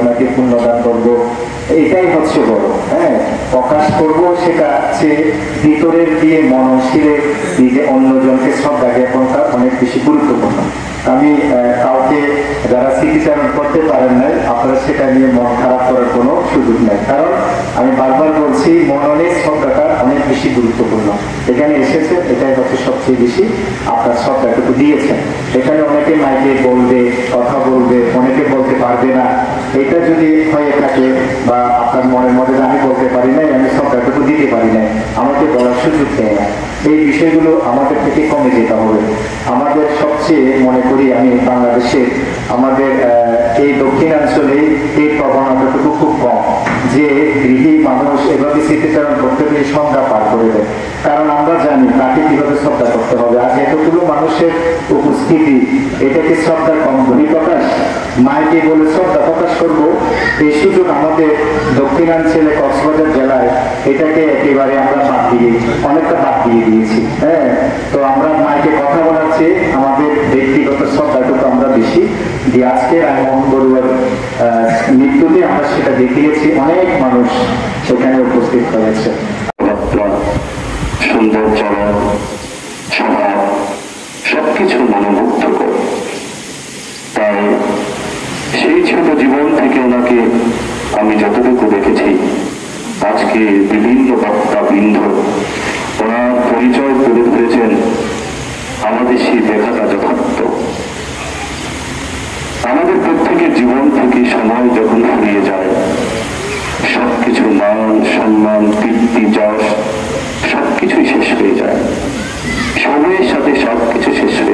ওনাকে পুণ্যদান করবো, এটাই হচ্ছে বড়। হ্যাঁ, প্রকাশ করবো সেটা হচ্ছে ভিতরের দিয়ে মনশীলের দিয়ে অন্যজনকে শ্রদ্ধা জ্ঞাপনটা অনেক বেশি গুরুত্বপূর্ণ। আমি কাউকে যারা স্মৃতিচারণ করতে পারেন নাই, আপনারা সেটা নিয়ে মন খারাপ করার কোনো সুযোগ নেই, কারণ আমি বারবার বলছি মননের শ্রদ্ধাটা অনেক বেশি গুরুত্বপূর্ণ। এখানে এসেছে, এটাই হচ্ছে সবচেয়ে বেশি আপনার শ্রদ্ধাটুকু দিয়েছেন। এখানে অনেকে মাইকে বলবে, কথা বলবে, অনেকে বলতে পারবে না। এটা যদি হয়ে থাকে বা আপনার মনের মধ্যে আমি বলতে পারি নাই, আমি শ্রদ্ধাটুকু দিতে পারি নাই, আমাকে বলার সুযোগ দেয় না, এই বিষয়গুলো আমাদের থেকে কমে যেতে হবে। আমাদের সবচেয়ে মনে করি আমি বাংলাদেশে আমাদের এই দক্ষিণাঞ্চলে এই প্রবণতাটুকু খুব কম, যে গৃহী মানুষ এভাবে স্মৃতিচারণ করতে গিয়ে সংজ্ঞা পার করে দেয়। কারণ আমরা জানি তাকে কিভাবে শ্রদ্ধা করতে হবে। আজ এতগুলো মানুষের উপস্থিতি, এটাকে শ্রদ্ধার কম বহিঃপ্রকাশ, মাইকে বলে শ্রদ্ধা প্রকাশ করবো, এই সুযোগ আমাদের দক্ষিণাঞ্চলে কক্সবাজার জেলায় এটাকে একেবারে আমরা অনেকটা বাদ দিয়ে দিয়েছি। হ্যাঁ, তো আমরা মাইকে কথা বলার চেয়ে আমাদের ব্যক্তিগত শ্রদ্ধাটুকু আমরা বেশি দিয়ে আজকে রায়মোহন বড়ুয়ার মৃত্যুতে আমরা সেটা দেখিয়েছি, অনেক মানুষ সেখানে উপস্থিত হয়েছে। সুন্দর চলন, স্বভাব সবকিছু মনোমুগ্ধকর। তাই সেই ছোট জীবন থেকে ওনাকে আমি যতটুকু দেখেছি, আজকে বিভিন্ন বক্তাবৃন্দ ওনার পরিচয় তুলে ধরেছেন, আমাদের সেই দেখাটা যথার্থ। আমাদের প্রত্যেকের জীবন থেকে সময় যখন ফুরিয়ে যায়, সবকিছু মান সম্মান কীর্তি যশ সবকিছুই শেষ হয়ে যায়, সময়ের সাথে সবকিছু শেষ হয়ে